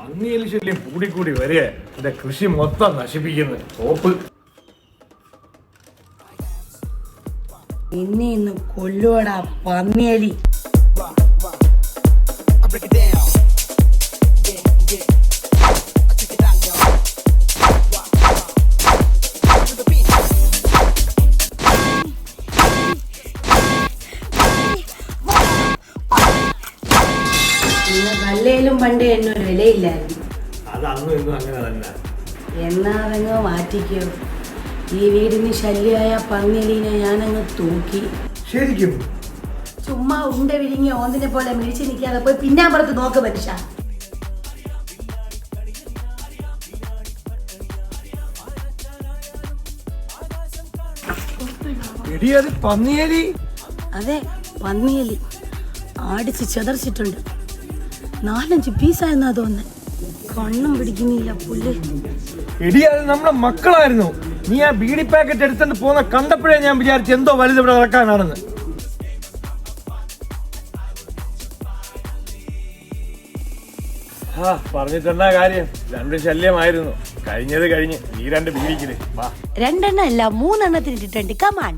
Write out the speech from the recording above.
പന്നിയെലി ശല്യം കൂടി വരിക എന്റെ കൃഷി മൊത്തം നശിപ്പിക്കുന്നു. സോപ്പ് ഇന്ന് കൊല്ലുവടാ പന്നിയലി. നല്ലേലും പണ്ടേ എന്നൊരു വിലയില്ലായിരുന്നു. അതന്നും ഇന്നും അങ്ങനെ തന്നെ. എന്നാ അതങ്ങ് മാറ്റിക്കോ. ഈ വീടിന് ശല്യമായ പന്നിയലീനെ ഞാനങ്ങ് തൂക്കി. ശരിക്കും ചുമ്മാ ഉണ്ട വിരിഞ്ഞ ഓന്തിനെ പോലെ മിഴിച്ചു നിൽക്കാതെ പോയി പിന്നാമ്പുറത്ത് നോക്ക് മനുഷ്യ. പന്നിയലി. അതെ, പന്നിയലി ആടിച്ച് ചെതറിച്ചിട്ടുണ്ട്. 4-5 പീസായെന്നാ തോന്നുന്നത്. കണ്ണും പിടിക്കുന്നില്ല പുല്ല്. എടി, അത് നമ്മളെ മക്കളായിരുന്നു. നീ ആ ബീഡി പാക്കറ്റ് എടുത്തോണ്ട് പോകുന്ന കണ്ടപ്പോഴേ ഞാൻ വിചാരിച്ചു എന്തോ വലുത് ഇവിടെ നടക്കാനാണെന്ന്. പറഞ്ഞിട്ടെന്നാ കാര്യം? 2 ശല്യമായിരുന്നു. കഴിഞ്ഞത് കഴിഞ്ഞ്. ഈ 2 ബീഡിക്കില് 2 എണ്ണ അല്ല 3 എണ്ണത്തിന് ഇട്ടിട്ടുണ്ട്. കമാൻ.